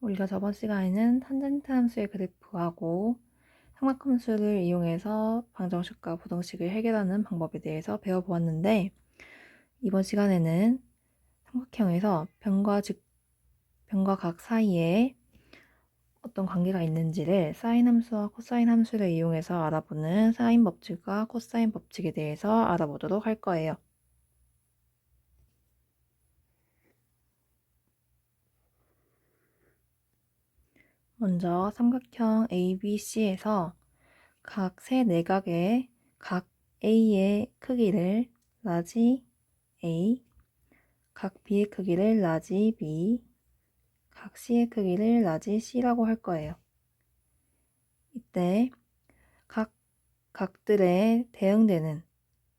우리가 저번 시간에는 탄젠트 함수의 그래프하고 삼각함수를 이용해서 방정식과 부등식을 해결하는 방법에 대해서 배워보았는데, 이번 시간에는 삼각형에서 변과 각 사이에 어떤 관계가 있는지를 사인 함수와 코사인 함수를 이용해서 알아보는 사인 법칙과 코사인 법칙에 대해서 알아보도록 할 거예요. 먼저 삼각형 ABC에서 각 세 내각의 각 A의 크기를 라지 A, 각 B의 크기를 라지 B, 각 C의 크기를 라지 C라고 할 거예요. 이때 각 각들에 대응되는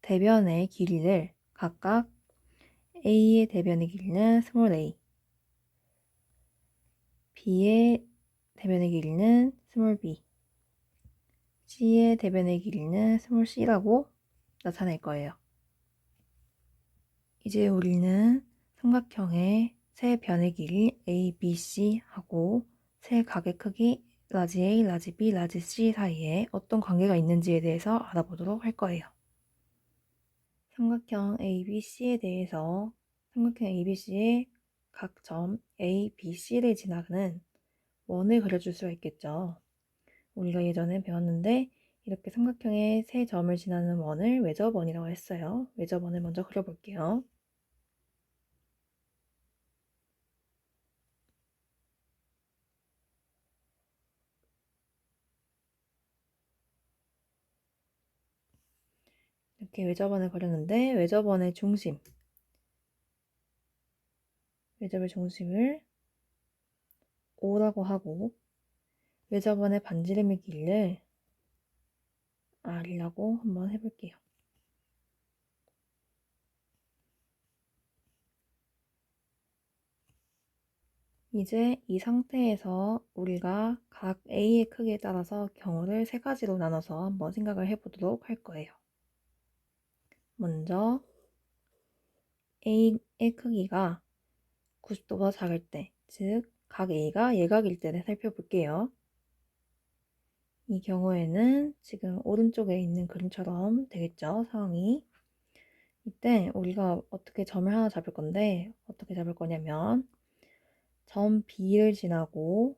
대변의 길이를 각각 A의 대변의 길이는 스몰 a, B의 대변의 길이는 스몰 b, C의 대변의 길이는 스몰 c라고 나타낼 거예요. 이제 우리는 삼각형의 세 변의 길이 A, B, C 하고 세 각의 크기 라지 A, 라지 B, 라지 C 사이에 어떤 관계가 있는지에 대해서 알아보도록 할 거예요. 삼각형 ABC에 대해서 삼각형 ABC의 각 점 A, B, C를 지나가는 원을 그려줄 수가 있겠죠. 우리가 예전에 배웠는데 이렇게 삼각형의 세 점을 지나는 원을 외접원이라고 했어요. 외접원을 먼저 그려볼게요. 이렇게 외접원을 그렸는데 외접원의 중심, 외접의 중심을 O라고 하고 외접원의 반지름의 길이를 R이라고 한번 해볼게요. 이제 이 상태에서 우리가 각 A의 크기에 따라서 경우를 세 가지로 나눠서 한번 생각을 해보도록 할 거예요. 먼저 A의 크기가 90도보다 작을 때, 즉 각 A가 예각일 때를 살펴볼게요. 이 경우에는 지금 오른쪽에 있는 그림처럼 되겠죠, 상황이. 이때 우리가 어떻게 점을 하나 잡을 건데 어떻게 잡을 거냐면 점 B를 지나고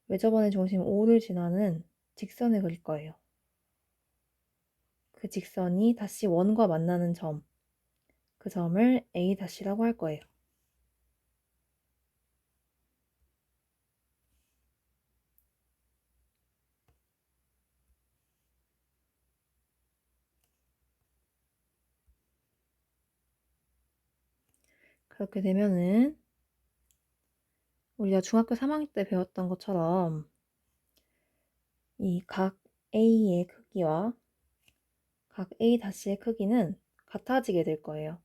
외접원의 중심 O를 지나는 직선을 그릴 거예요. 그 직선이 다시 원과 만나는 점, 그 점을 A-라고 할 거예요. 그렇게 되면은 우리가 중학교 3학년 때 배웠던 것처럼 이 각 A의 크기와 각 A-의 크기는 같아지게 될 거예요.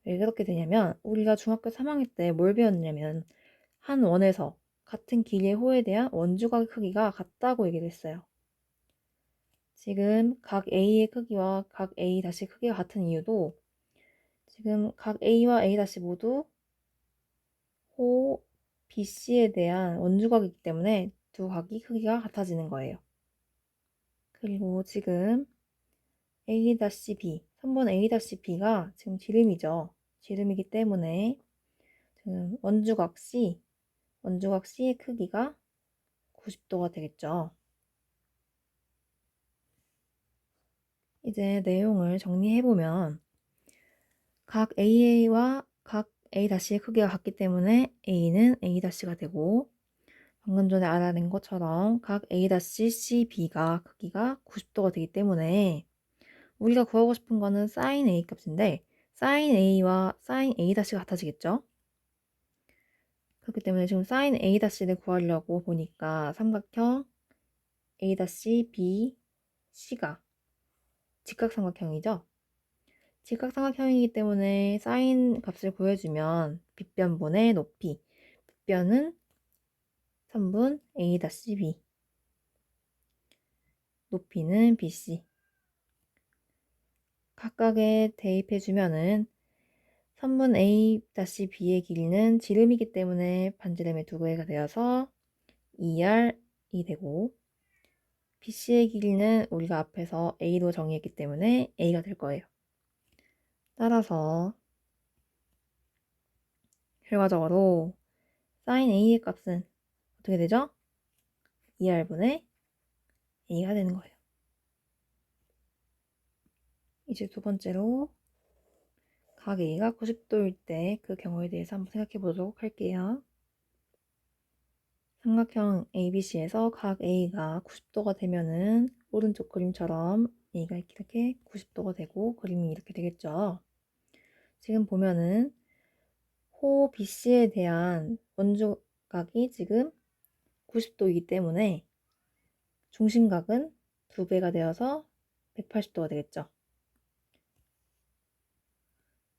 왜 그렇게 되냐면 우리가 중학교 3학년 때 뭘 배웠냐면 한 원에서 같은 길이의 호에 대한 원주각의 크기가 같다고 얘기를 했어요. 지금 각 A의 크기와 각 A-의 크기가 같은 이유도 지금 각 A와 A- 모두 호 BC에 대한 원주각이기 때문에 두 각이 크기가 같아지는 거예요. 그리고 지금 A-B, 선분 A-B가 지금 지름이죠. 지름이기 때문에 지금 원주각 C의 크기가 90도가 되겠죠. 이제 내용을 정리해보면 각 AA와 각 A-의 크기가 같기 때문에 A는 A-가 되고 방금 전에 알아낸 것처럼 각 A-CB가 크기가 90도가 되기 때문에 우리가 구하고 싶은 거는 sin A 값인데 sin A와 sin A-가 같아지겠죠? 그렇기 때문에 지금 sin A-를 구하려고 보니까 삼각형 A-B, C가 직각삼각형이죠? 직각삼각형이기 때문에 sin 값을 구해주면 빗변분의 높이, 빗변은 3분 A-B, 높이는 BC. 각각에 대입해주면은 선분 A-B의 길이는 지름이기 때문에 반지름의 두 배가 되어서 2R이 되고, BC의 길이는 우리가 앞에서 A로 정의했기 때문에 A가 될 거예요. 따라서 결과적으로 sin A의 값은 어떻게 되죠? 2R분의 A가 되는 거예요. 이제 두 번째로 각 A가 90도일 때 그 경우에 대해서 한번 생각해 보도록 할게요. 삼각형 ABC에서 각 A가 90도가 되면은 오른쪽 그림처럼 A가 이렇게 90도가 되고 그림이 이렇게 되겠죠. 지금 보면은 호 BC에 대한 원주각이 지금 90도이기 때문에 중심각은 2배가 되어서 180도가 되겠죠.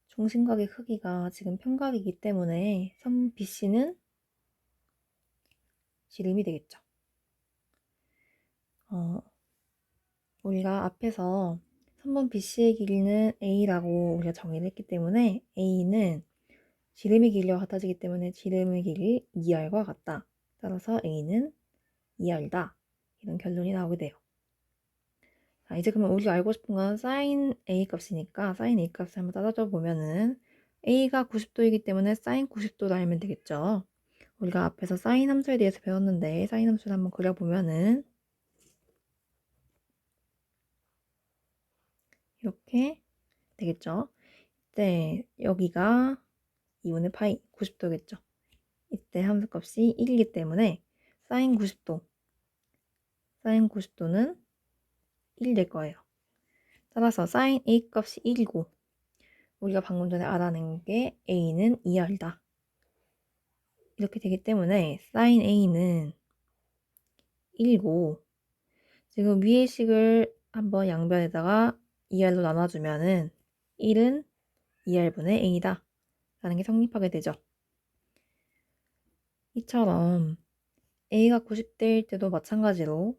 중심각의 크기가 지금 평각이기 때문에 선 BC는 지름이 되겠죠. 우리가 앞에서 선분 BC의 길이는 A라고 우리가 정의를 했기 때문에 A는 지름의 길이와 같아지기 때문에 지름의 길이 2R과 같다. 따라서 A는 2R이다. 이런 결론이 나오게 돼요. 자, 이제 그러면 우리가 알고 싶은 건 sin A 값이니까 sin A 값을 한번 따져줘 보면은 A가 90도이기 때문에 sin 90도를 알면 되겠죠. 우리가 앞에서 sin 함수에 대해서 배웠는데 sin 함수를 한번 그려보면은 이렇게 되겠죠. 이때 여기가 2분의 파이 90도겠죠. 이때 함수값이 1이기 때문에 sin 90도는 1 될 거예요. 따라서 sin A 값이 1이고 우리가 방금 전에 알아낸 게 A는 2R이다. 이렇게 되기 때문에 sin A는 1이고 지금 위의 식을 한번 양변에다가 2R로 나눠주면은 1은 2R분의 A다 라는 게 성립하게 되죠. 이처럼 A가 90대일 때도 마찬가지로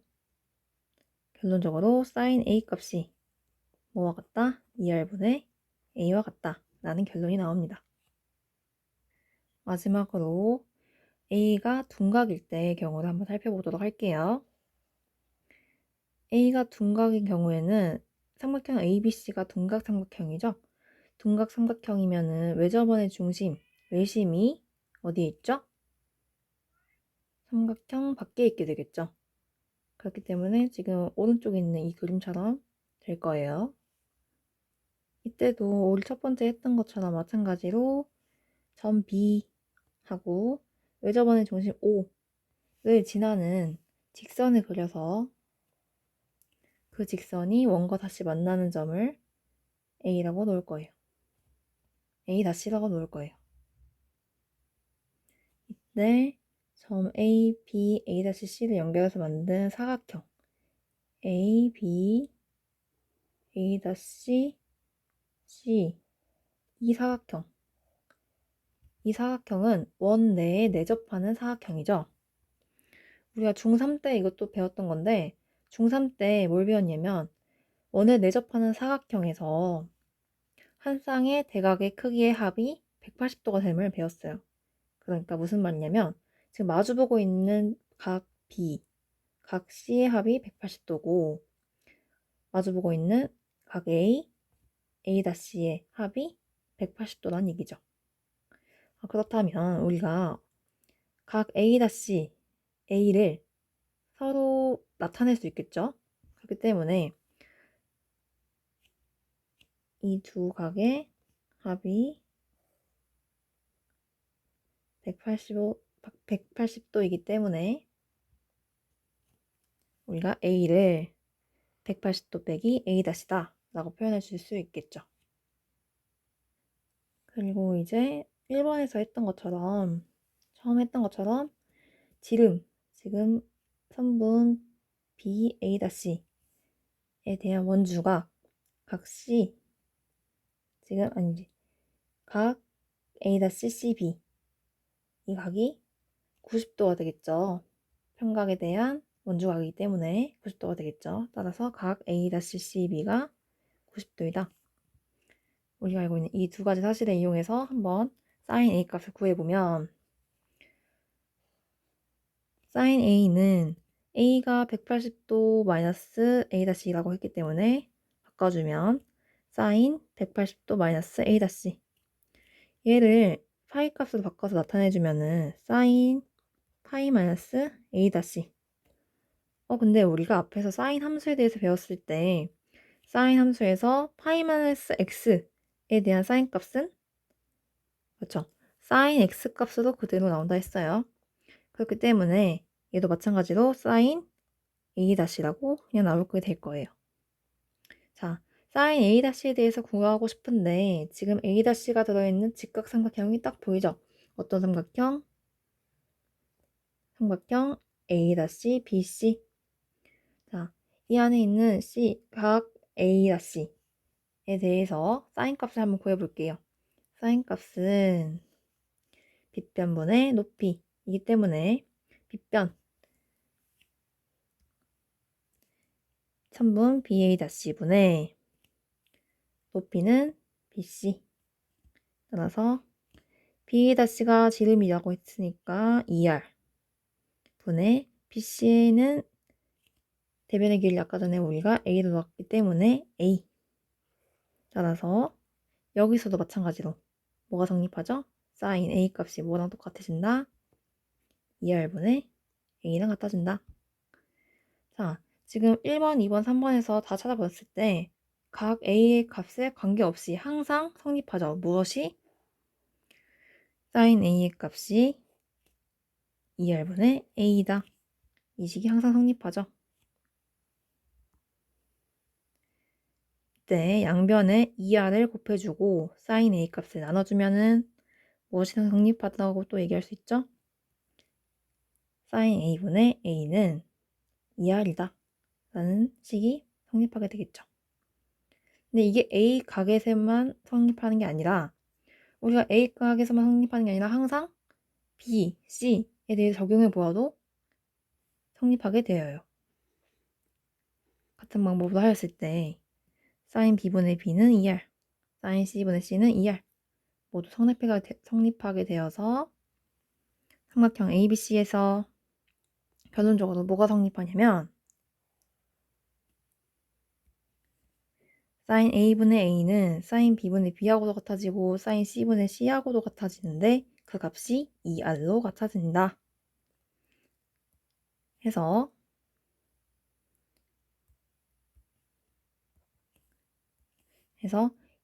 결론적으로 sin A 값이 뭐와 같다? 2R분의 A와 같다 라는 결론이 나옵니다. 마지막으로 A가 둔각일 때의 경우를 한번 살펴보도록 할게요. A가 둔각인 경우에는 삼각형 ABC가 둔각 삼각형이죠. 둔각 삼각형이면은 외접원의 중심, 외심이 어디에 있죠? 삼각형 밖에 있게 되겠죠. 그렇기 때문에 지금 오른쪽에 있는 이 그림처럼 될 거예요. 이때도 우리 첫 번째 했던 것처럼 마찬가지로 점 B하고 외접원의 중심 O를 지나는 직선을 그려서 그 직선이 원과 다시 만나는 점을 A라고 놓을 거예요. A-라고 놓을 거예요. 이때 점 A, B, A-C를 연결해서 만든 사각형 A, B, A-C, C 이 사각형은 원 내에 내접하는 사각형이죠. 우리가 중3 때 이것도 배웠던 건데 중3 때 뭘 배웠냐면 원에 내접하는 사각형에서 한 쌍의 대각의 크기의 합이 180도가 됨을 배웠어요. 그러니까 무슨 말이냐면 지금 마주보고 있는 각 B, 각 C의 합이 180도고 마주보고 있는 각 A, A-C의 합이 180도란 얘기죠. 그렇다면 우리가 각 A-C, A를 서로 나타낼 수 있겠죠? 그렇기 때문에 이 두 각의 합이 180도이기 때문에 우리가 A를 180도 빼기 A-다 라고 표현해 줄 수 있겠죠. 그리고 이제 1번에서 했던 것처럼 처음 했던 것처럼 지금 선분 B, A-C에 대한 원주가 각 C 지금 아니지 각 A-C, CB 이 각이 90도가 되겠죠. 평각에 대한 원주각이기 때문에 90도가 되겠죠. 따라서 각 A-CB가 90도이다. 우리가 알고 있는 이 두 가지 사실을 이용해서 한번 sin A 값을 구해보면 sin A는 A가 180도 마이너스 A-이라고 했기 때문에 바꿔주면 sin 180도 마이너스 A- 얘를 파이 값으로 바꿔서 나타내주면은 sin 파이 마이너스 A-. 근데 우리가 앞에서 sin 함수에 대해서 배웠을 때 sin 함수에서 파이 마이너스 x에 대한 sin 값은 그렇죠. sin x 값으로 그대로 나온다 했어요. 그렇기 때문에 얘도 마찬가지로 sin A-라고 그냥 나오게 될 거예요. 자, sin A-에 대해서 구하고 싶은데 지금 A-가 들어있는 직각삼각형이 딱 보이죠? 어떤 삼각형? 삼각형 A-BC. 자, 이 안에 있는 각 A-에 대해서 sin 값을 한번 구해볼게요. sin 값은 빗변분의 높이이기 때문에 빗변 천분 BA-분의 높이는 BC. 따라서 BA-가 지름이라고 했으니까 2R 분의 BC는 대변의 길이 아까 전에 우리가 A로 넣었기 때문에 A. 따라서 여기서도 마찬가지로 뭐가 성립하죠? sin A 값이 뭐랑 똑같아진다? 2R분의 A랑 같아진다. 자, 지금 1번, 2번, 3번에서 다 찾아봤을 때 각 A의 값에 관계없이 항상 성립하죠. 무엇이? sin A의 값이 2R분의 A다. 이 식이 항상 성립하죠. 이때 양변에 2R을 곱해주고 sin A 값을 나눠주면은 무엇이 성립하다고 또 얘기할 수 있죠? sin A분의 A는 2R이다. 라는 식이 성립하게 되겠죠. 근데 이게 A 각에서만 성립하는 게 아니라 우리가 A 각에서만 성립하는 게 아니라 항상 B, C에 대해 적용해 보아도 성립하게 되어요. 같은 방법으로 하였을 때 sin B분의 B는 2R, sin C분의 C는 2R 모두 성립하게 되어서 삼각형 ABC에서 결론적으로 뭐가 성립하냐면 sin A분의 A는 sin B분의 B하고도 같아지고 sin C분의 C하고도 같아지는데 그 값이 2R로 같아진다. 해서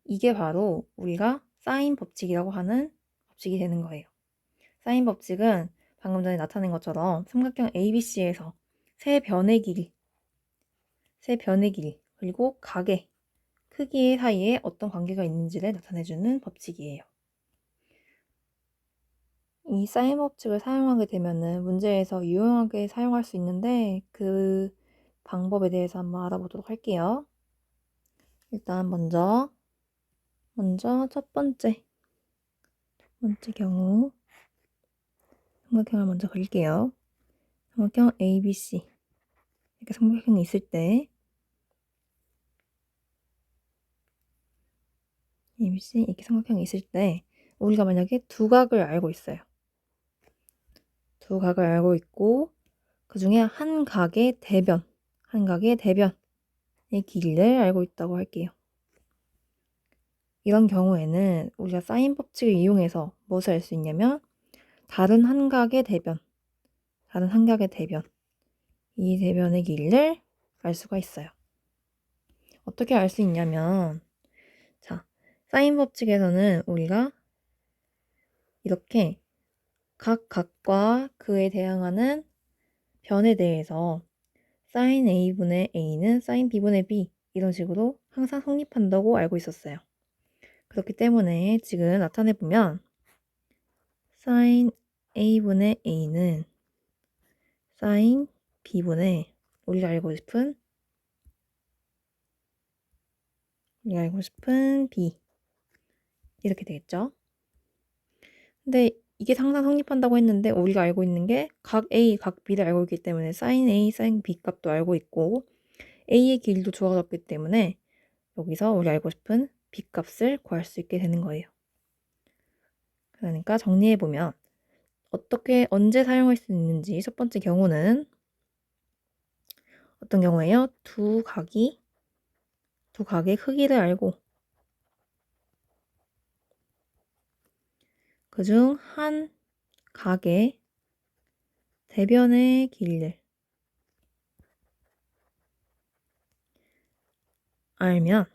이게 바로 우리가 사인 법칙이라고 하는 법칙이 되는 거예요. 사인 법칙은 방금 전에 나타낸 것처럼 삼각형 ABC에서 세 변의 길이 그리고 각의 크기 사이에 어떤 관계가 있는지를 나타내주는 법칙이에요. 이 사인 법칙을 사용하게 되면은 문제에서 유용하게 사용할 수 있는데 그 방법에 대해서 한번 알아보도록 할게요. 일단 먼저 첫 번째 경우 삼각형을 먼저 그릴게요. 삼각형 ABC 이렇게 삼각형이 있을 때 ABC 이렇게 삼각형이 있을 때 우리가 만약에 두 각을 알고 있어요. 두 각을 알고 있고 그 중에 한 각의 대변의 길이를 알고 있다고 할게요. 이런 경우에는 우리가 사인 법칙을 이용해서 무엇을 알 수 있냐면 다른 한 각의 대변 이 대변의 길이를 알 수가 있어요. 어떻게 알 수 있냐면 자, 사인 법칙에서는 우리가 이렇게 각 각과 그에 대항하는 변에 대해서 sin A분의 A는 sin B분의 B 이런 식으로 항상 성립한다고 알고 있었어요. 그렇기 때문에 지금 나타내보면 sin A분의 A는 sin B분의 우리가 알고 싶은 B 이렇게 되겠죠. 근데 이게 항상 성립한다고 했는데 우리가 알고 있는 게 각 A, 각 B를 알고 있기 때문에 sin A, sin B 값도 알고 있고 A의 길이도 주어졌기 때문에 여기서 우리 알고 싶은 B값을 구할 수 있게 되는 거예요. 그러니까 정리해보면 언제 사용할 수 있는지 첫 번째 경우는 어떤 경우예요? 두 각의 크기를 알고 그중 한 각의 대변의 길이를 알면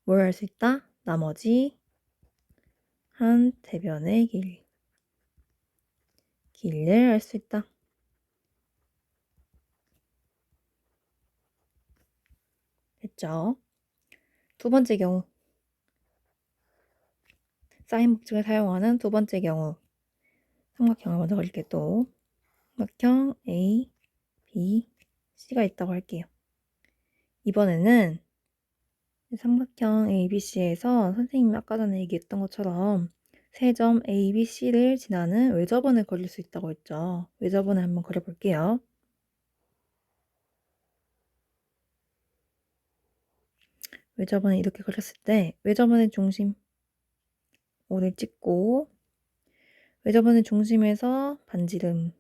뭘 알 수 있다? 나머지 한 대변의 길이를 알 수 있다. 됐죠? 두 번째 경우 사인 법칙을 사용하는 두 번째 경우 삼각형을 먼저 그릴게요. 또 삼각형 A, B, C가 있다고 할게요. 이번에는 삼각형 ABC에서 선생님이 아까 전에 얘기했던 것처럼 세 점 ABC를 지나는 외접원을 그릴 수 있다고 했죠. 외접원을 한번 그려볼게요. 외접원을 이렇게 그렸을 때 외접원의 중심 O를 찍고 외접원의 중심에서 반지름을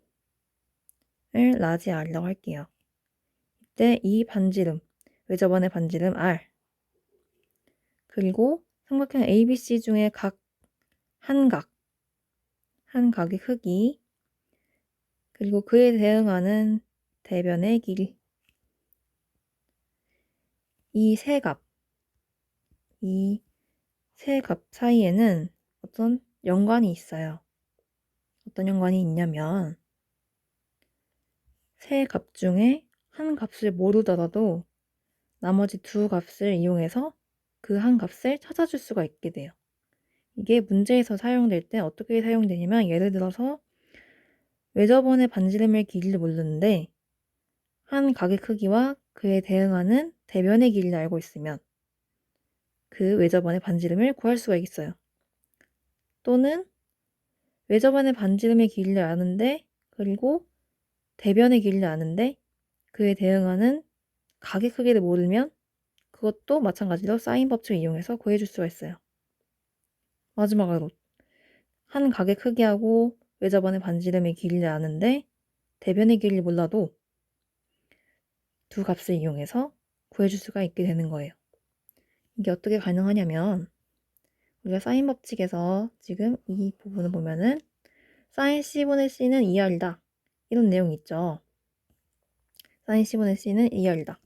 라지 R이라고 할게요. 이때 이 반지름, 외접원의 반지름 R 그리고 삼각형 ABC 중에 한 각의 크기 그리고 그에 대응하는 대변의 길이 이 세 값 사이에는 어떤 연관이 있어요. 어떤 연관이 있냐면 세 값 중에 한 값을 모르더라도 나머지 두 값을 이용해서 그 한 값을 찾아줄 수가 있게 돼요. 이게 문제에서 사용될 때 어떻게 사용되냐면 예를 들어서 외접원의 반지름의 길이를 모르는데 한 각의 크기와 그에 대응하는 대변의 길이를 알고 있으면 그 외접원의 반지름을 구할 수가 있어요. 또는 외접원의 반지름의 길이를 아는데 그리고 대변의 길이를 아는데 그에 대응하는 각의 크기를 모르면 그것도 마찬가지로 사인 법칙을 이용해서 구해줄 수가 있어요. 마지막으로 한 각의 크기하고 외접원의 반지름의 길이를 아는데 대변의 길이를 몰라도 두 값을 이용해서 구해줄 수가 있게 되는 거예요. 이게 어떻게 가능하냐면 우리가 사인 법칙에서 지금 이 부분을 보면은 사인 C분의 C는 2R이다. 이런 내용이 있죠. 사인 C분의 C는 2R이다.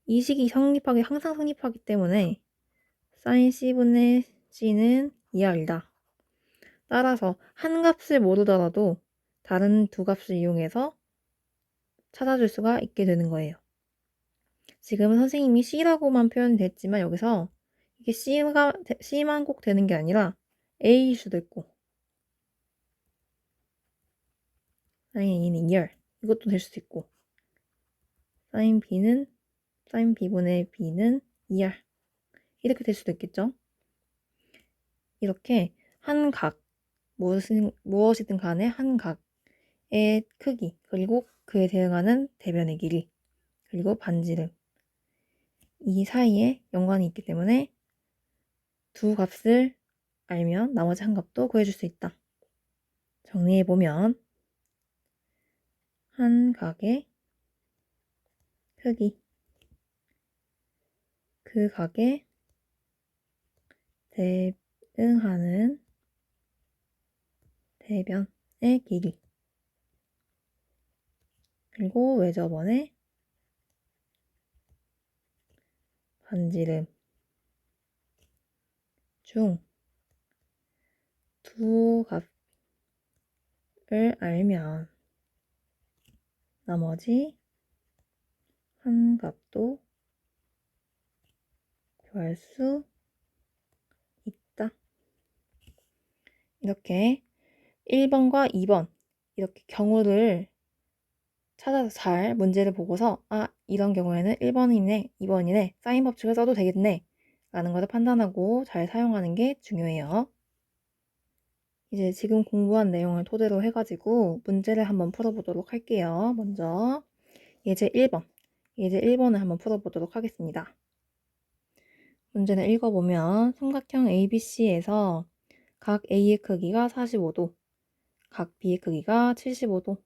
이 식이 항상 성립하기 때문에 사인 C분의 C는 2R이다. 따라서 한 값을 모르더라도 다른 두 값을 이용해서 찾아줄 수가 있게 되는 거예요. 지금은 선생님이 C라고만 표현이 됐지만 여기서 이게 C만 꼭 되는 게 아니라 A일 수도 있고 사인 A는 2R 이것도 될 수도 있고 사인 B분의 B는 2R 이렇게 될 수도 있겠죠. 이렇게 한 각, 무엇이든 간에 한 각의 크기, 그리고 그에 대응하는 대변의 길이, 그리고 반지름 이 사이에 연관이 있기 때문에 두 값을 알면 나머지 한 값도 구해줄 수 있다. 정리해보면 한 각의 크기, 그 각에 대응하는 대변의 길이, 그리고 외접원의 반지름 중 두 값을 알면 나머지 한 값도 구할 수 있다. 이렇게 1번과 2번 이렇게 경우를 찾아서 잘 문제를 보고서 이런 경우에는 1번이네, 2번이네, 사인 법칙을 써도 되겠네 라는 것을 판단하고 잘 사용하는 게 중요해요. 이제 지금 공부한 내용을 토대로 해가지고 문제를 한번 풀어보도록 할게요. 먼저 예제 1번을 한번 풀어보도록 하겠습니다. 문제를 읽어보면 삼각형 ABC에서 각 A의 크기가 45도, 각 B의 크기가 75도,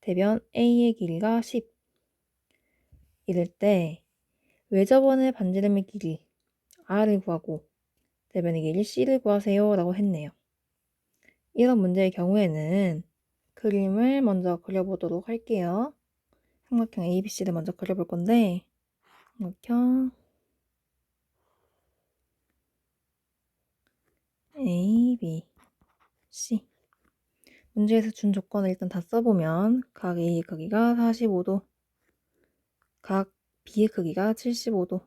대변 A의 길이가 10. 이럴 때 외접원의 반지름의 길이 R을 구하고 대변의 길이 C를 구하세요 라고 했네요. 이런 문제의 경우에는 그림을 먼저 그려보도록 할게요. 삼각형 ABC를 먼저 그려볼 건데 삼각형 ABC 문제에서 준 조건을 일단 다 써보면 각 A의 크기가 45도, 각 B의 크기가 75도,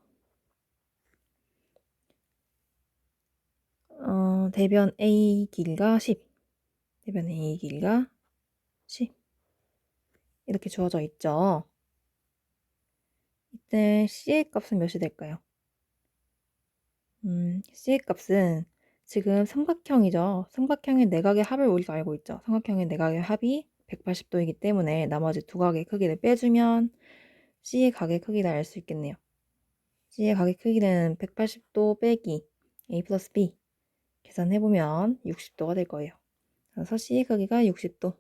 대변 A 길이가 10, 대변 A 길이가 10 이렇게 주어져 있죠. 이때 C의 값은 몇이 될까요? C의 값은 지금 삼각형이죠. 삼각형의 내각의 합을 우리가 알고 있죠. 삼각형의 내각의 합이 180도이기 때문에 나머지 두 각의 크기를 빼주면 C의 각의 크기를 알 수 있겠네요. C의 각의 크기는 180도 빼기 A 플러스 B 계산해보면 60도가 될 거예요. 그래서 C의 크기가 60도.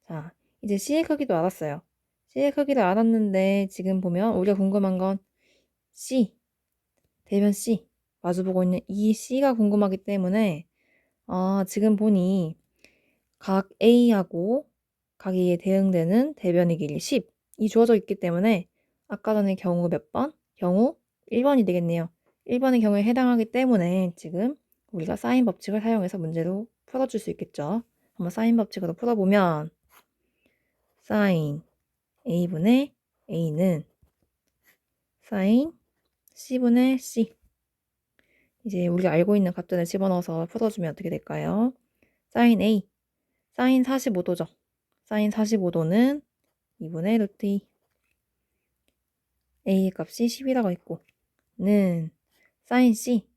자, 이제 C의 크기도 알았어요. C의 크기를 알았는데 지금 보면 우리가 궁금한 건 C, 대변 C, 마주보고 있는 이 C가 궁금하기 때문에 지금 보니 각 A하고 각 A에 대응되는 대변의 길이 10이 주어져 있기 때문에 아까 전에 경우 몇 번? 경우 1번이 되겠네요. 1번의 경우에 해당하기 때문에 지금 우리가 사인 법칙을 사용해서 문제로 풀어줄 수 있겠죠. 한번 사인 법칙으로 풀어보면 사인 A분의 A는 사인 C분의 C 이제 우리가 알고 있는 값들을 집어넣어서 풀어주면 어떻게 될까요? 사인 A, 사인 45도죠. 사인 45도는 2분의 루트 2 A의 값이 10이라고 했고 는 사인 C,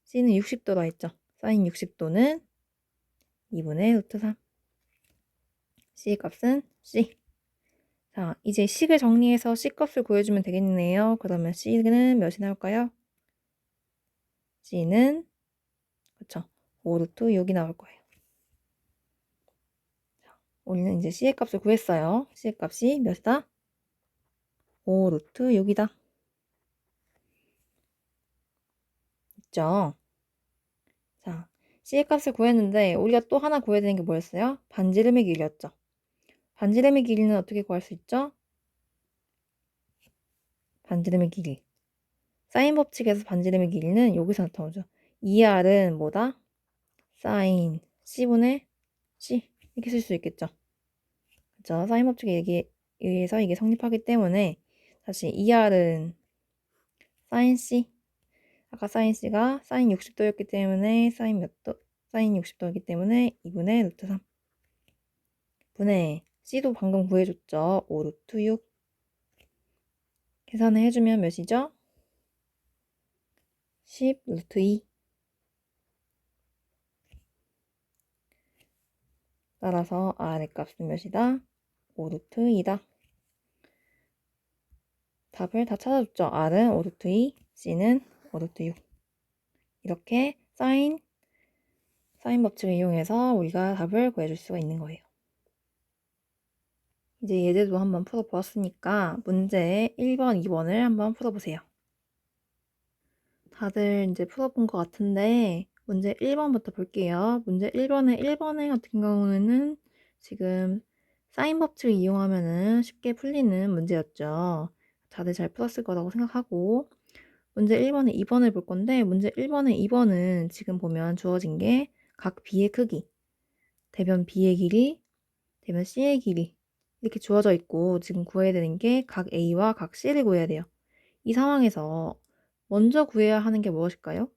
C는 60도라 했죠. 사인 60도는 2분의 루트 3 C의 값은 C. 자, 이제 식을 정리해서 C 값을 구해주면 되겠네요. 그러면 C는 몇이 나올까요? C는 그쵸 5루트 6이 나올 거예요. 자, 우리는 이제 C의 값을 구했어요. C의 값이 몇이다? 5루트 6이다. 있죠? 자, C의 값을 구했는데 우리가 또 하나 구해야 되는 게 뭐였어요? 반지름의 길이였죠. 반지름의 길이는 어떻게 구할 수 있죠? 반지름의 길이. 사인 법칙에서 반지름의 길이는 여기서 나타나죠. 2R은 뭐다? 사인 C분의 C 이렇게 쓸 수 있겠죠. 그렇죠? 사인 법칙에 의해서 이게 성립하기 때문에 다시 2R은 사인 C 아까 사인 C가 사인 60도였기 때문에 사인 몇 도? 사인 60도이기 때문에 2분의 루트 3 분의 C도 방금 구해줬죠. 5 루트 6 계산을 해주면 몇이죠? 10 루트 2 따라서 R의 값은 몇이다? 5 루트 2다. 답을 다 찾아줬죠. R은 5 루트 2, C는 5 루트 6 이렇게 사인 법칙을 이용해서 우리가 답을 구해줄 수가 있는 거예요. 이제 예제도 한번 풀어보았으니까 문제 1번, 2번을 한번 풀어보세요. 다들 이제 풀어본 것 같은데 문제 1번부터 볼게요. 문제 1번에 같은 경우에는 지금 사인 법칙을 이용하면은 쉽게 풀리는 문제였죠. 다들 잘 풀었을 거라고 생각하고 문제 1번에 2번을 볼 건데 문제 1번에 2번은 지금 보면 주어진 게 각 B의 크기, 대변 B의 길이, 대변 C의 길이 이렇게 주어져 있고 지금 구해야 되는 게 각 A와 각 C를 구해야 돼요. 이 상황에서 먼저 구해야 하는 게 무엇일까요?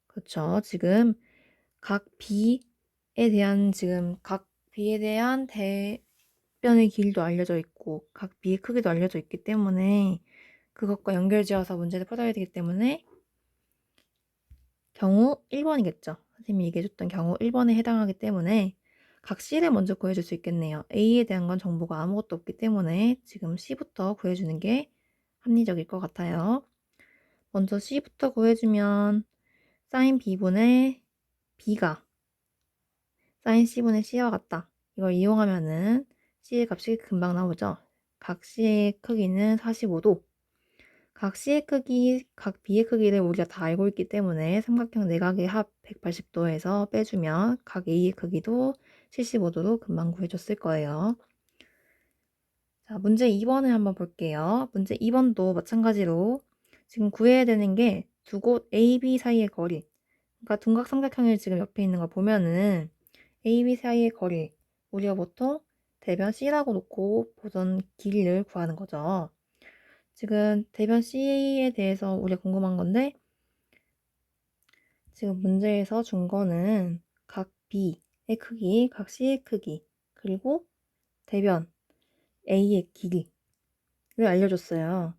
그렇죠. 지금 각 B에 대한 대변의 길이도 알려져 있고 각 B의 크기도 알려져 있기 때문에 그것과 연결지어서 문제를 풀어야 되기 때문에 경우 1번이겠죠. 선생님이 얘기해줬던 경우 1번에 해당하기 때문에 각 C를 먼저 구해줄 수 있겠네요. A에 대한 건 정보가 아무것도 없기 때문에 지금 C부터 구해주는 게 합리적일 것 같아요. 먼저 C부터 구해주면 sin B분의 B가 sin C분의 C와 같다. 이걸 이용하면은 C의 값이 금방 나오죠. 각 C의 크기는 45도. 각 C의 크기, 각 B의 크기를 우리가 다 알고 있기 때문에 삼각형 내각의 합 180도에서 빼주면 각 A의 크기도 75도로 금방 구해줬을 거예요. 자, 문제 2번을 한번 볼게요. 문제 2번도 마찬가지로 지금 구해야 되는 게 두 곳 A, B 사이의 거리. 그러니까 둔각 삼각형이 지금 옆에 있는 걸 보면은 A, B 사이의 거리. 우리가 보통 대변 C라고 놓고 보던 길이를 구하는 거죠. 지금 대변 C에 대해서 우리가 궁금한 건데 지금 문제에서 준 거는 각 B의 크기, 각 C의 크기, 그리고 대변 A의 길이를 알려줬어요.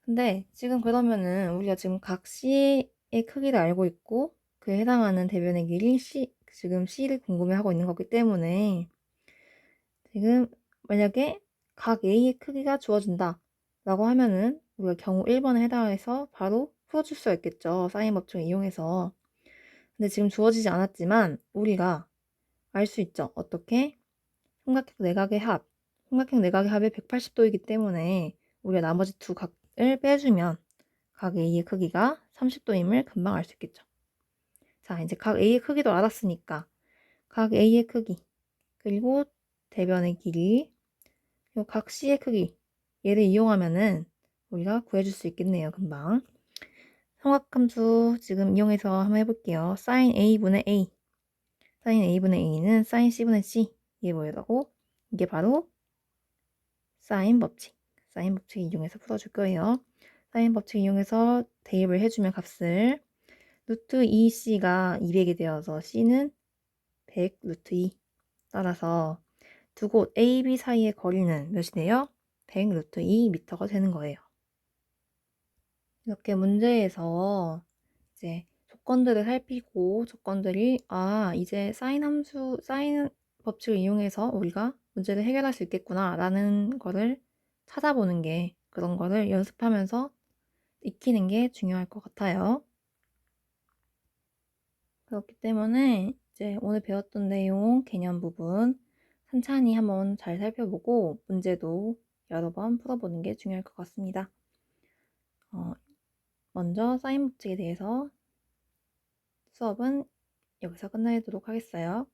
근데 지금 그러면은 우리가 지금 각 C의 크기를 알고 있고 그에 해당하는 대변의 길이 지금 C를 궁금해하고 있는 거기 때문에 지금 만약에 각 A의 크기가 주어진다 라고 하면은 우리가 경우 1번에 해당해서 바로 풀어줄 수 있겠죠. 사인 법칙을 이용해서. 근데 지금 주어지지 않았지만 우리가 알 수 있죠. 어떻게? 삼각형 내각의 합. 삼각형 내각의 합이 180도이기 때문에 우리가 나머지 두 각을 빼주면 각 A의 크기가 30도임을 금방 알 수 있겠죠. 자, 이제 각 A의 크기도 알았으니까 각 A의 크기 그리고 대변의 길이 그리고 각 C의 크기 얘를 이용하면은 우리가 구해줄 수 있겠네요. 금방. 삼각함수 지금 이용해서 한번 해볼게요. sin A분의 A sin A분의 A는 sin C분의 C 이게 뭐라고? 이게 바로 사인 법칙. 사인 법칙 이용해서 풀어줄 거예요. 사인 법칙 이용해서 대입을 해주면 값을 루트 2c가 200이 되어서 c는 100 루트 2 따라서 두 곳 A, B 사이의 거리는 몇이 돼요? 100 루트 2m가 되는 거예요. 이렇게 문제에서 이제 조건들을 살피고 조건들이 이제 사인 법칙을 이용해서 우리가 문제를 해결할 수 있겠구나 라는 거를 찾아보는 게 그런 거를 연습하면서 익히는 게 중요할 것 같아요. 그렇기 때문에 이제 오늘 배웠던 내용, 개념 부분 천천히 한번 잘 살펴보고 문제도 여러 번 풀어보는 게 중요할 것 같습니다. 먼저 사인 법칙에 대해서 수업은 여기서 끝내도록 하겠어요.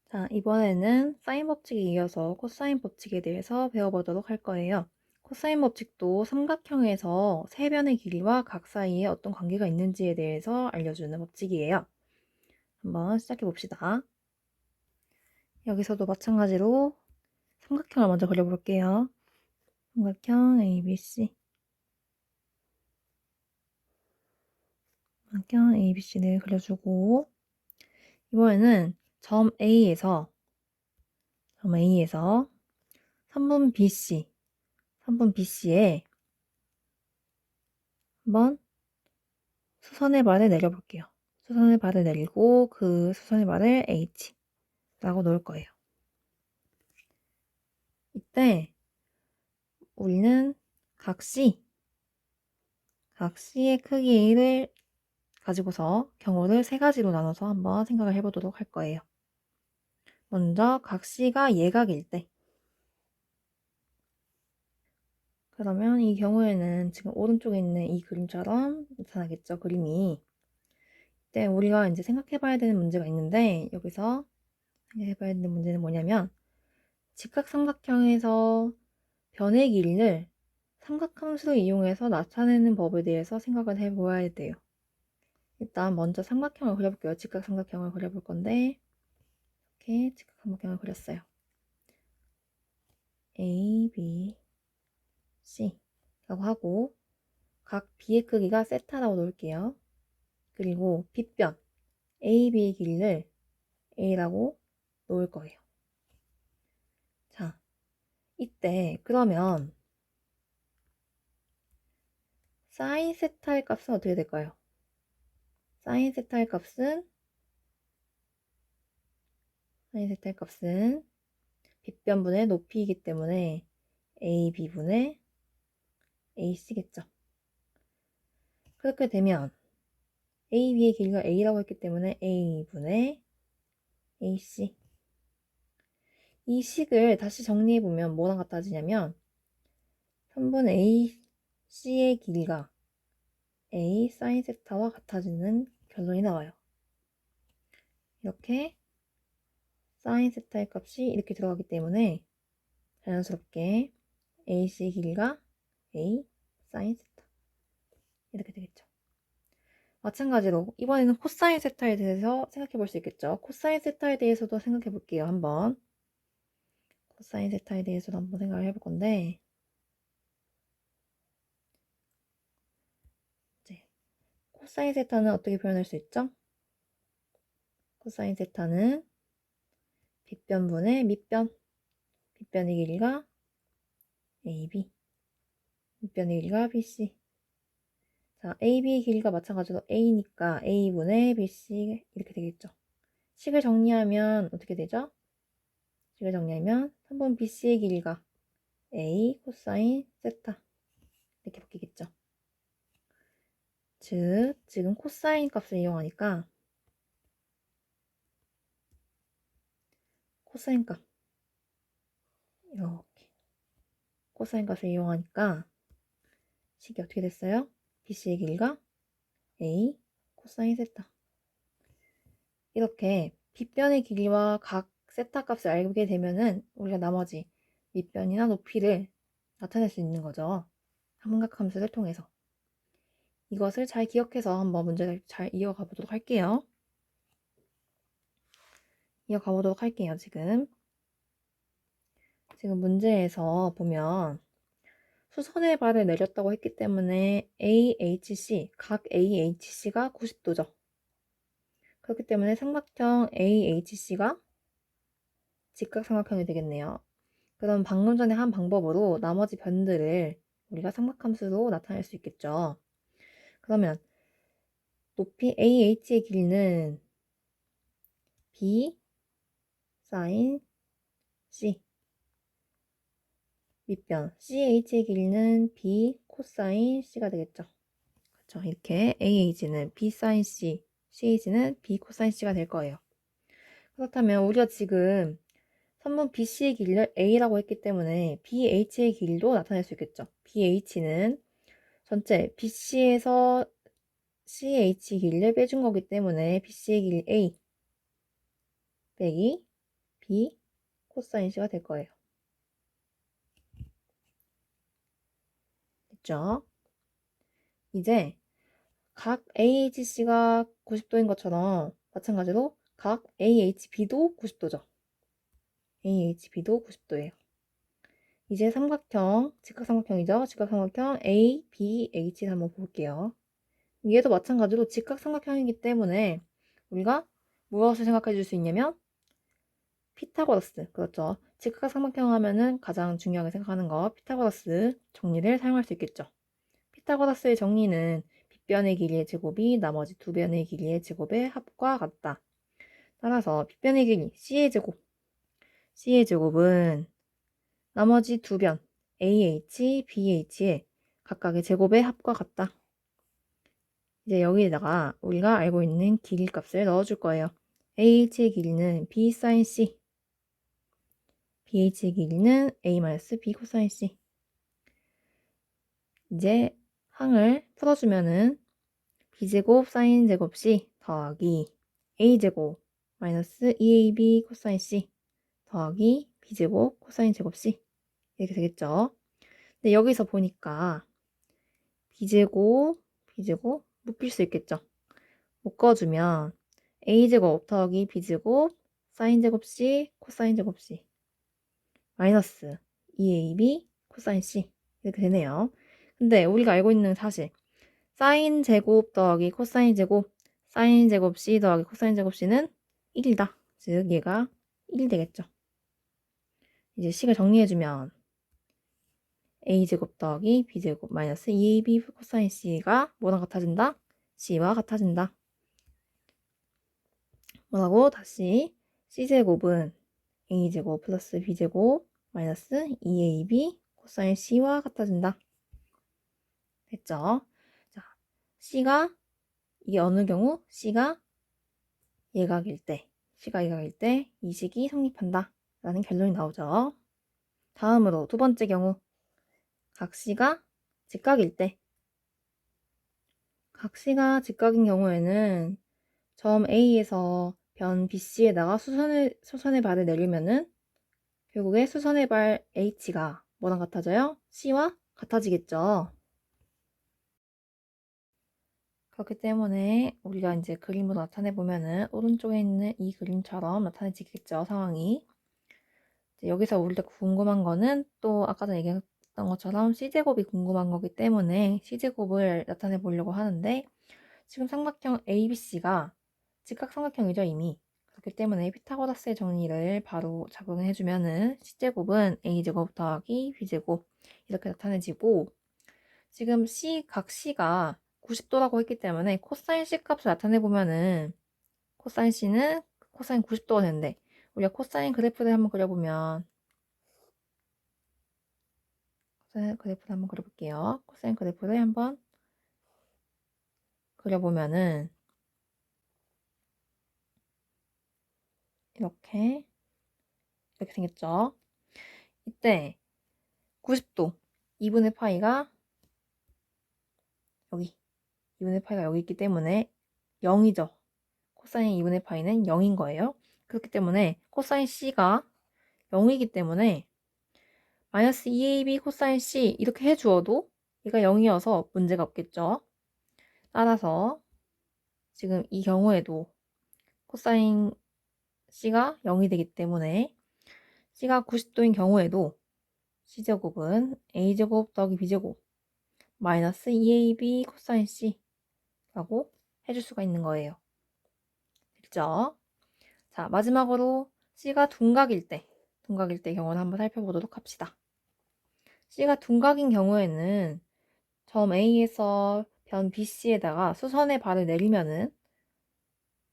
자, 이번에는 사인 법칙에 이어서 코사인 법칙에 대해서 배워보도록 할 거예요. 코사인 법칙도 삼각형에서 세 변의 길이와 각 사이에 어떤 관계가 있는지에 대해서 알려주는 법칙이에요. 한번 시작해 봅시다. 여기서도 마찬가지로 삼각형을 먼저 그려볼게요. 삼각형 ABC 삼각형 ABC를 그려주고 이번에는 점 A에서 3분 BC에 한번 수선의 발을 내려볼게요. 수선의 발을 내리고 그 수선의 발을 H라고 놓을 거예요. 이때 우리는 각 C의 크기를 가지고서 경우를 세 가지로 나눠서 한번 생각을 해보도록 할 거예요. 먼저 각 C가 예각일 때 그러면 이 경우에는 지금 오른쪽에 있는 이 그림처럼 나타나겠죠, 그림이. 이때 우리가 이제 생각해봐야 되는 문제가 있는데 여기서 생각해봐야 되는 문제는 뭐냐면 직각삼각형에서 변의 길이를 삼각함수를 이용해서 나타내는 법에 대해서 생각을 해보아야 돼요. 일단 먼저 삼각형을 그려볼게요. 직각삼각형을 그려볼 건데 이렇게 직각삼각형을 그렸어요. A, B, C 라고 하고 각 B의 크기가 세타라고 놓을게요. 그리고 빗변 A, B의 길이를 A라고 놓을 거예요. 자, 이때 그러면 사인 세타의 값은 어떻게 될까요? 사인 세타의 값은 사인 세타의 값은 빗변분의 높이이기 때문에 AB분의 AC겠죠. 그렇게 되면 AB의 길이가 A라고 했기 때문에 A분의 AC. 이 식을 다시 정리해보면 뭐랑 같아지냐면 3분 AC의 길이가 A 사인 세타와 같아지는 결론이 나와요. 이렇게 사인 세타의 값이 이렇게 들어가기 때문에 자연스럽게 AC 길이가 A 사인 세타 이렇게 되겠죠. 마찬가지로 이번에는 코사인 세타에 대해서 생각해 볼 수 있겠죠. 코사인 세타에 대해서도 생각해 볼게요. 한번 코사인 세타에 대해서도 한번 생각을 해볼 건데 이제 코사인 세타는 어떻게 표현할 수 있죠? 코사인 세타는 빗변분의 밑변, 빗변의 길이가 AB, 밑변의 길이가 BC. 자, AB의 길이가 마찬가지로 A니까 A분의 BC 이렇게 되겠죠. 식을 정리하면 어떻게 되죠? 식을 정리하면 3번 BC의 길이가 A 코사인 세타 이렇게 바뀌겠죠. 즉, 지금 코사인 값을 이용하니까 코사인 값 이렇게 코사인 값을 이용하니까 식이 어떻게 됐어요? BC의 길이가 A 코사인 세타. 이렇게 빗변의 길이와 각 세타 값을 알게 되면은 우리가 나머지 밑변이나 높이를 나타낼 수 있는 거죠. 삼각함수를 통해서. 이것을 잘 기억해서 한번 문제를 잘 이어가 보도록 할게요. 이어가 보도록 할게요, 지금. 지금 문제에서 보면 수선의 발을 내렸다고 했기 때문에 AHC, 각 AHC가 90도죠. 그렇기 때문에 삼각형 AHC가 직각삼각형이 되겠네요. 그럼 방금 전에 한 방법으로 나머지 변들을 우리가 삼각함수로 나타낼 수 있겠죠. 그러면 높이 AH의 길이는 B 사인 C, 밑변 CH의 길이는 B 코사인 C가 되겠죠. 그렇죠. 이렇게 AH는 B 사인 C, CH는 B 코사인 C가 될 거예요. 그렇다면 우리가 지금 선분 BC의 길이를 A라고 했기 때문에 BH의 길이도 나타낼 수 있겠죠. BH는 전체 BC에서 CH 길이를 빼준 거기 때문에 BC의 길이 A 빼기 B 코사인 C가 될 거예요. 됐죠? 이제 각 AHC가 90도인 것처럼 마찬가지로 각 AHB도 90도죠. AHB도 90도예요. 이제 삼각형, 직각삼각형이죠. 직각삼각형 A, B, H를 한번 볼게요. 얘도 마찬가지로 직각삼각형이기 때문에 우리가 무엇을 생각해 줄 수 있냐면 피타고라스, 그렇죠. 직각삼각형 하면은 가장 중요하게 생각하는 거 피타고라스 정리를 사용할 수 있겠죠. 피타고라스의 정리는 빗변의 길이의 제곱이 나머지 두 변의 길이의 제곱의 합과 같다. 따라서 빗변의 길이 C의 제곱, C의 제곱은 나머지 두 변 AH, BH의 각각의 제곱의 합과 같다. 이제 여기에다가 우리가 알고 있는 길이 값을 넣어줄 거예요. AH의 길이는 B sin C, BH의 길이는 A-B 코사인 C. 이제 항을 풀어주면은 B제곱 사인 제곱 C 더하기 A제곱 마이너스 2AB 코사인 C 더하기 B제곱 코사인 제곱 C 이렇게 되겠죠. 근데 여기서 보니까 B제곱 묶일 수 있겠죠. 묶어주면 A제곱 더하기 B제곱 사인 제곱 C 코사인 제곱 C 마이너스 2AB 코사인 C 이렇게 되네요. 근데 우리가 알고 있는 사실 사인 제곱 더하기 코사인 제곱 사인 제곱 C 더하기 코사인 제곱 C는 1이다. 즉 얘가 1이 되겠죠. 이제 식을 정리해주면 A제곱 더하기 B제곱 마이너스 2AB 코사인 C가 뭐랑 같아진다? C와 같아진다. 뭐라고? 다시 C제곱은 A제곱 플러스 B제곱 마이너스 2AB 코사인 C와 같아진다. 됐죠? 자, C가 이게 어느 경우 C가 예각일 때, C가 예각일 때 이 식이 성립한다 라는 결론이 나오죠. 다음으로 두 번째 경우 각 C가 직각일 때, 각 C가 직각인 경우에는 점 A에서 변 BC에다가 수선의 발을 내리면은 결국에 수선의 발 H가 뭐랑 같아져요? C와 같아지겠죠. 그렇기 때문에 우리가 이제 그림으로 나타내 보면은 오른쪽에 있는 이 그림처럼 나타내지겠죠, 상황이. 여기서 우리가 궁금한 거는 또 아까 전에 얘기했던 것처럼 C제곱이 궁금한 거기 때문에 C제곱을 나타내 보려고 하는데 지금 삼각형 ABC가 직각삼각형이죠, 이미. 그렇기 때문에 피타고라스의 정리를 바로 적용해 주면은 C제곱은 A제곱 더하기 B제곱 이렇게 나타내지고 지금 각 C가 90도라고 했기 때문에 코사인 C 값을 나타내 보면은 코사인 C는 코사인 90도가 되는데 우리가 코사인 그래프를 한번 그려보면 코사인 그래프를 한번 그려볼게요. 코사인 그래프를 한번 그려보면은 이렇게 생겼죠. 이때 90도 2분의 파이가 여기 2분의 파이가 여기 있기 때문에 0이죠. 코사인 2분의 파이는 0인 거예요. 그렇기 때문에 코사인 C가 0이기 때문에 마이너스 2AB 코사인 C 이렇게 해주어도 얘가 0이어서 문제가 없겠죠. 따라서 지금 이 경우에도 코사인 C가 0이 되기 때문에 C가 90도인 경우에도 C제곱은 A제곱 더하기 B제곱 마이너스 2AB 코사인 C라고 해줄 수가 있는 거예요. 됐죠? 자, 마지막으로 C가 둔각일 때 경우는 한번 살펴보도록 합시다. C가 둔각인 경우에는 점 A에서 변 BC에다가 수선의 발을 내리면은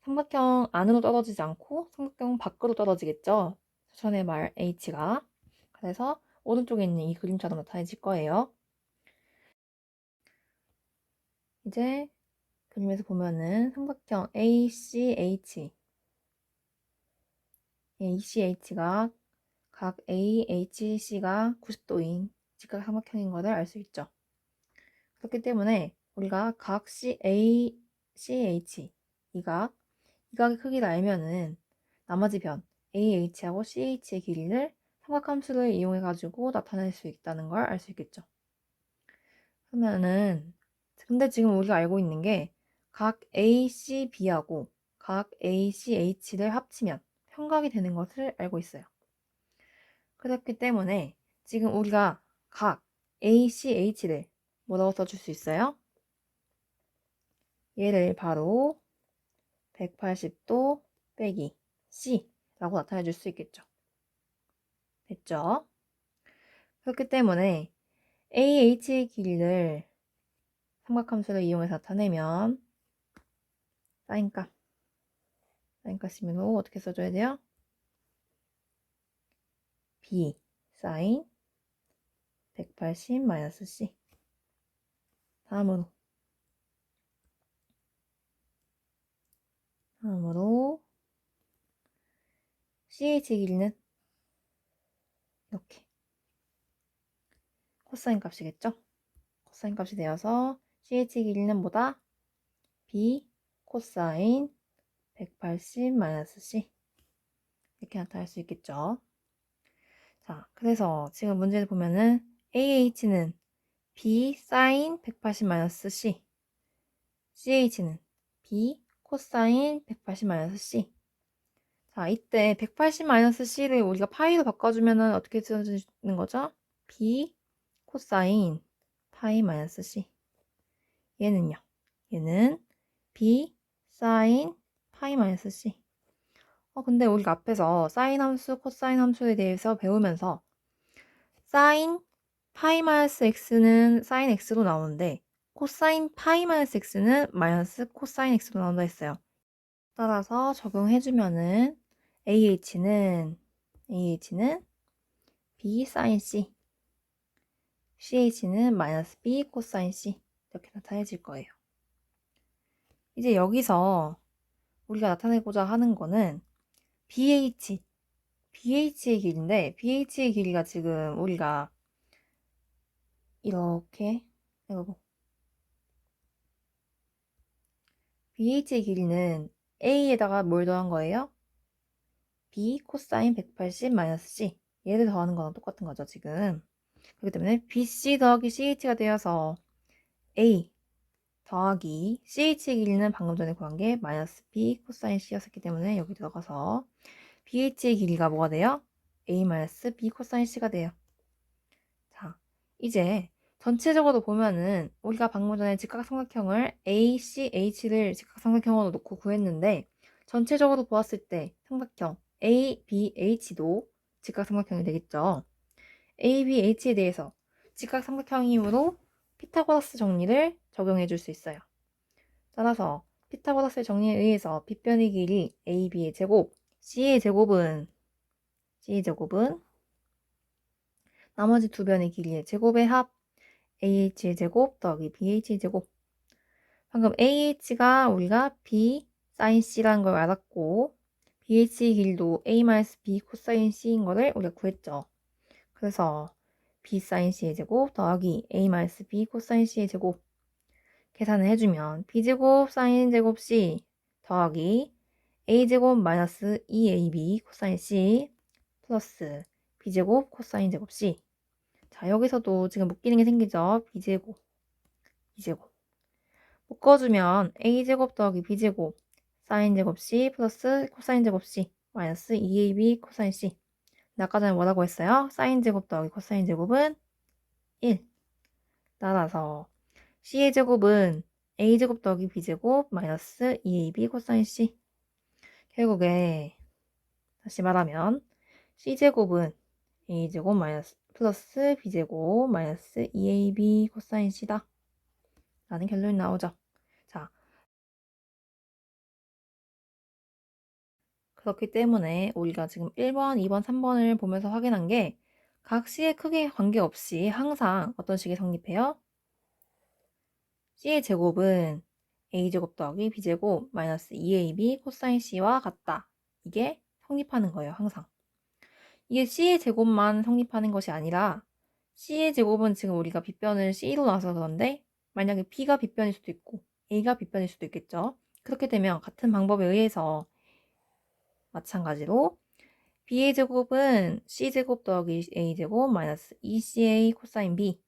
삼각형 안으로 떨어지지 않고 삼각형 밖으로 떨어지겠죠. 수선의 발 H가. 그래서 오른쪽에 있는 이 그림처럼 나타내질 거예요. 이제 그림에서 보면은 삼각형 ACH가 각 AHC가 90도인 직각 삼각형인 것을 알 수 있죠. 그렇기 때문에 우리가 각 CH 이 각의 크기를 알면은 나머지 변 AH하고 CH의 길이를 삼각함수를 이용해 가지고 나타낼 수 있다는 걸 알 수 있겠죠. 그러면은 근데 지금 우리가 알고 있는 게 각 ACB하고 각 ACH를 합치면 평각이 되는 것을 알고 있어요. 그렇기 때문에 지금 우리가 각 ACH를 뭐라고 써줄 수 있어요? 얘를 바로 180도 빼기 C라고 나타내 줄 수 있겠죠. 됐죠? 그렇기 때문에 AH의 길이를 삼각함수를 이용해서 나타내면 사인값이면 어떻게 써줘야 돼요? B 사인 180 마이너스 C. 다음으로 CH 길이는 이렇게 코사인 값이겠죠? 코사인 값이 되어서 CH 길이는 뭐다? B 코사인 180 마이너스 C 이렇게 나타낼 수 있겠죠. 자, 그래서 지금 문제를 보면은 AH는 B 사인 180 마이너스 C, CH는 B 코사인 180 마이너스 C. 자, 이때 180 마이너스 C를 우리가 파이로 바꿔주면은 어떻게 써지는 거죠? B 코사인 파이 마이너스 C. 얘는요? 얘는 B 사인 파이 마이너스 C. 근데 우리가 앞에서 사인 함수, 코사인 함수에 대해서 배우면서 사인 파이 마이너스 x는 사인 x로 나오는데 코사인 파이 마이너스 x는 마이너스 코사인 x로 나온다 했어요. 따라서 적용해주면은 AH는 B 사인 C, CH는 마이너스 B 코사인 C 이렇게 나타내질 거예요. 이제 여기서 우리가 나타내고자 하는 거는 BH의 길인데 BH의 길이가 지금 우리가 이렇게 BH의 길이는 A에다가 뭘 더한 거예요? B 코사인 180 마이너스 C 얘를 더하는 거랑 똑같은 거죠 지금. 그렇기 때문에 BC 더하기 CH가 되어서 A 더하기 CH의 길이는 방금 전에 구한 게 마이너스 B 코사인 C였기 때문에 여기 들어가서 BH의 길이가 뭐가 돼요? A 마이너스 B 코사인 C가 돼요. 자, 이제 전체적으로 보면은 우리가 방금 전에 직각삼각형을 A, C, H를 직각삼각형으로 놓고 구했는데 전체적으로 보았을 때 삼각형 A, B, H도 직각삼각형이 되겠죠. A, B, H에 대해서 직각삼각형이므로 피타고라스 정리를 적용해 줄 수 있어요. 따라서 피타고라스의 정리에 의해서 빗변의 길이 AB의 제곱, C의 제곱은 나머지 두 변의 길이의 제곱의 합 AH의 제곱 더하기 BH의 제곱. 방금 AH가 우리가 B 사인 C라는 걸 알았고 BH의 길도 A-B 코사인 C인 거를 우리가 구했죠. 그래서 B 사인 C의 제곱 더하기 A-B 코사인 C의 제곱 계산을 해주면 B제곱 사인 제곱 C 더하기 A제곱 마이너스 2AB 코사인 C 플러스 B제곱 코사인 제곱 C. 자, 여기서도 지금 묶이는 게 생기죠. B제곱 묶어주면 A제곱 더하기 B제곱 사인 제곱 C 플러스 코사인 제곱 C 마이너스 2AB 코사인 C. 아까 전에 뭐라고 했어요? 사인 제곱 더하기 코사인 제곱은 1. 따라서 C의 제곱은 A제곱 더하기 B제곱 마이너스 2AB 코사인 C. 결국에 다시 말하면 C제곱은 A제곱 마이너스 플러스 B제곱 마이너스 2AB 코사인 C다 라는 결론이 나오죠. 자, 그렇기 때문에 우리가 지금 1번, 2번, 3번을 보면서 확인한 게 각 C의 크기에 관계없이 항상 어떤 식이 성립해요? C의 제곱은 A제곱 더하기 B제곱 마이너스 2AB 코사인 C와 같다. 이게 성립하는 거예요. 항상. 이게 C의 제곱만 성립하는 것이 아니라 C의 제곱은 지금 우리가 빗변을 C로 나서 그런데 만약에 B가 빗변일 수도 있고 A가 빗변일 수도 있겠죠. 그렇게 되면 같은 방법에 의해서 마찬가지로 B의 제곱은 C제곱 더하기 A제곱 마이너스 2CA 코사인 B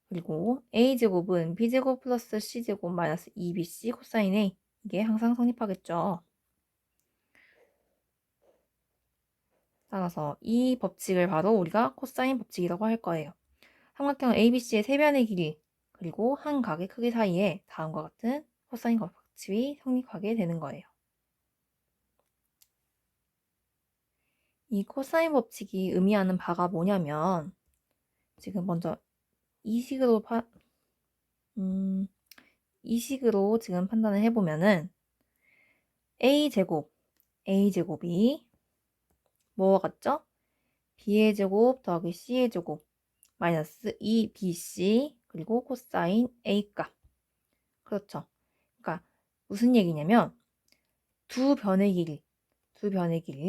그리고 A제곱은 B제곱 플러스 C제곱 마이너스 2BC 코사인 A 이게 항상 성립하겠죠. 따라서 이 법칙을 바로 우리가 코사인 법칙이라고 할 거예요. 삼각형 ABC의 세 변의 길이 그리고 한 각의 크기 사이에 다음과 같은 코사인 법칙이 성립하게 되는 거예요. 이 코사인 법칙이 의미하는 바가 뭐냐면 지금 먼저 이 식으로 지금 판단을 해보면은 A제곱이 뭐와 같죠? B의 제곱 더하기 C의 제곱 마이너스 2BC 그리고 코사인 A 값. 그렇죠. 그러니까 무슨 얘기냐면 두 변의 길이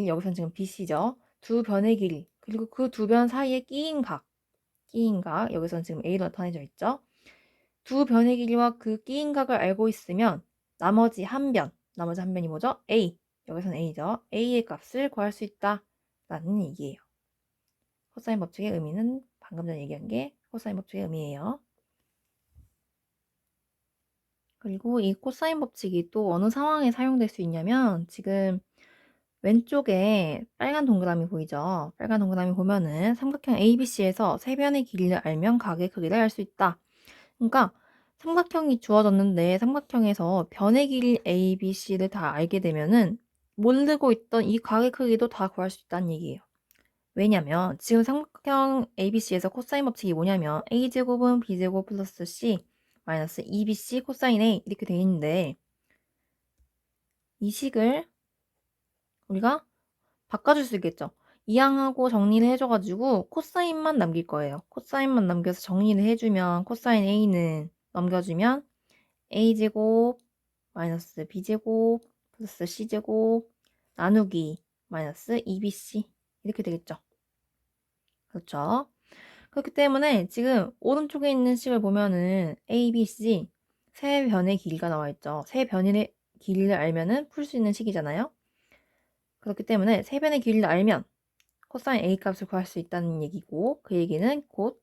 여기서는 지금 BC죠. 두 변의 길이 그리고 그 두 변 사이에 끼인 각 여기서는 지금 A로 나타내져 있죠. 두 변의 길이와 그 끼인 각을 알고 있으면 나머지 한 변이 뭐죠? A 여기서는 A죠. A의 값을 구할 수 있다 라는 얘기예요. 코사인 법칙의 의미는 방금 전에 얘기한 게 코사인 법칙의 의미예요. 그리고 이 코사인 법칙이 또 어느 상황에 사용될 수 있냐면 지금 왼쪽에 빨간 동그라미 보이죠? 빨간 동그라미 보면은 삼각형 ABC에서 세 변의 길이를 알면 각의 크기를 알 수 있다. 그러니까 삼각형이 주어졌는데 삼각형에서 변의 길이 ABC를 다 알게 되면은 모르고 있던 이 각의 크기도 다 구할 수 있다는 얘기예요. 왜냐면 지금 삼각형 ABC에서 코사인 법칙이 뭐냐면 A제곱은 B제곱 플러스 C 마이너스 2BC 코사인 A 이렇게 돼 있는데 이 식을 우리가 바꿔줄 수 있겠죠. 이항하고 정리를 해줘가지고 코사인만 남길 거예요. 코사인만 남겨서 정리를 해주면 코사인 A는 넘겨주면 A제곱 마이너스 B제곱 플러스 C제곱 나누기 마이너스 2BC 이렇게 되겠죠. 그렇죠. 그렇기 때문에 지금 오른쪽에 있는 식을 보면은 A, B, C 세 변의 길이가 나와 있죠. 세 변의 길이를 알면은 풀 수 있는 식이잖아요. 그렇기 때문에 세 변의 길이를 알면 코사인 A 값을 구할 수 있다는 얘기고 그 얘기는 곧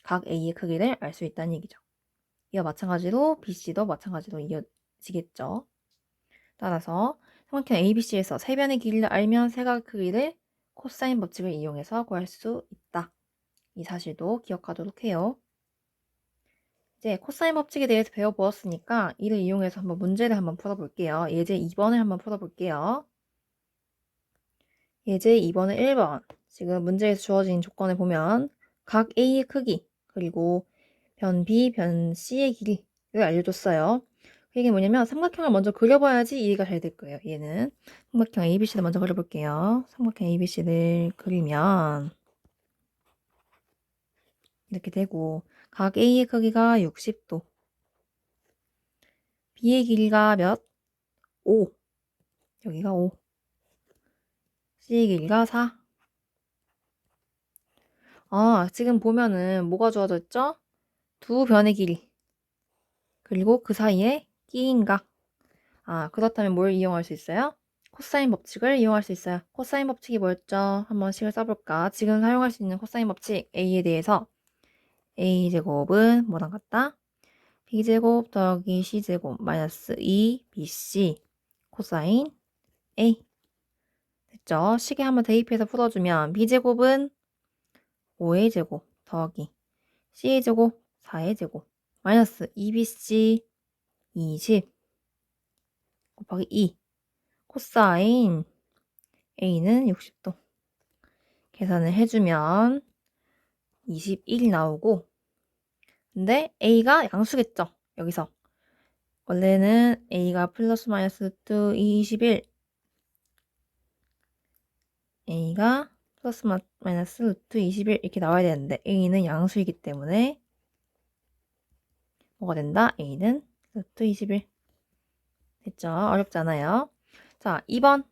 각 A의 크기를 알 수 있다는 얘기죠. 이와 마찬가지로 BC도 마찬가지로 이어지겠죠. 따라서 삼각형 ABC에서 세 변의 길이를 알면 세각 크기를 코사인 법칙을 이용해서 구할 수 있다. 이 사실도 기억하도록 해요. 이제 코사인 법칙에 대해서 배워보았으니까 이를 이용해서 한번 문제를 한번 풀어볼게요. 예제 2번을 한번 풀어볼게요. 예제 2번은 1번. 지금 문제에서 주어진 조건을 보면 각 A의 크기 그리고 변 B, 변 C의 길이를 알려줬어요. 이게 뭐냐면 삼각형을 먼저 그려봐야지 이해가 잘 될 거예요. 얘는 삼각형 ABC를 먼저 그려볼게요. 삼각형 ABC를 그리면 이렇게 되고 각 A의 크기가 60도 B의 길이가 몇? 5 여기가 5 C의 길이가 4 지금 보면은 뭐가 주어졌죠? 두 변의 길이 그리고 그 사이에 끼인 각 그렇다면 뭘 이용할 수 있어요? 코사인 법칙을 이용할 수 있어요. 코사인 법칙이 뭐였죠? 한번 식을 써볼까? 지금 사용할 수 있는 코사인 법칙 A에 대해서 A제곱은 뭐랑 같다? B제곱 더하기 C제곱 마이너스 2BC 코사인 A 됐죠? 식에 한번 대입해서 풀어주면 B제곱은 5의 제곱 더하기 C의 제곱 4의 제곱 마이너스 2BC 20 곱하기 2 코사인 A는 60도 계산을 해주면 21이 나오고 근데 A가 양수겠죠. 여기서 원래는 A가 플러스 마이너스 루트 21 A가 플러스 마이너스 루트 21 이렇게 나와야 되는데 A는 양수이기 때문에 뭐가 된다? A는 루트 21 됐죠? 어렵지 않아요. 자, 2번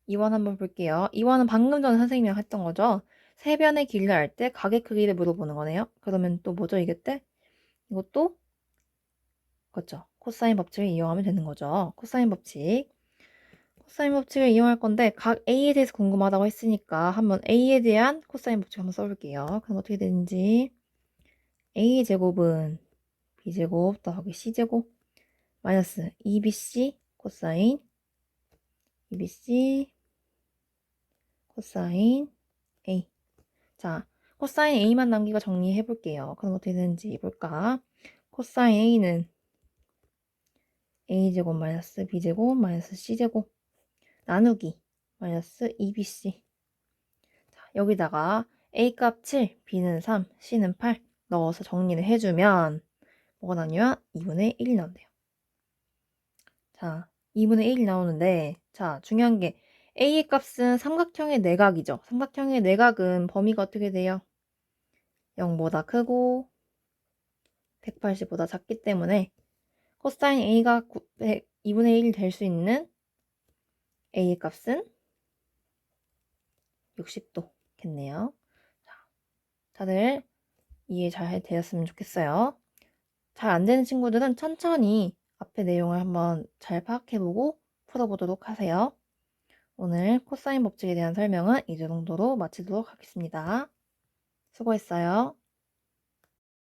한번 볼게요. 2번은 방금 전에 선생님이랑 했던 거죠. 세 변의 길이를 알 때 각의 크기를 물어보는 거네요. 그러면 또 뭐죠 이게 때? 이것도 그렇죠. 코사인 법칙을 이용하면 되는 거죠. 코사인 법칙을 이용할 건데 각 A에 대해서 궁금하다고 했으니까 한번 A에 대한 코사인 법칙 한번 써볼게요. 그럼 어떻게 되는지 A 제곱은 B제곱 더하기 C제곱 마이너스 2BC 코사인 2BC 코사인 A 자 코사인 A만 남기고 정리해 볼게요. 그럼 어떻게 되는지 볼까? 코사인 A는 A제곱 마이너스 B제곱 마이너스 C제곱 나누기 마이너스 2BC 자, 여기다가 A 값 7, B는 3, C는 8 넣어서 정리를 해주면 뭐가 나오냐면 2분의 1이 나온대요. 자, 2분의 1이 나오는데 자, 중요한 게 A의 값은 삼각형의 내각이죠. 삼각형의 내각은 범위가 어떻게 돼요? 0보다 크고 180보다 작기 때문에 코사인 A가 2분의 1이 될 수 있는 A의 값은 60도겠네요. 자, 다들 이해 잘 되었으면 좋겠어요. 잘 안 되는 친구들은 천천히 앞에 내용을 한번 잘 파악해보고 풀어보도록 하세요. 오늘 코사인 법칙에 대한 설명은 이 정도로 마치도록 하겠습니다. 수고했어요.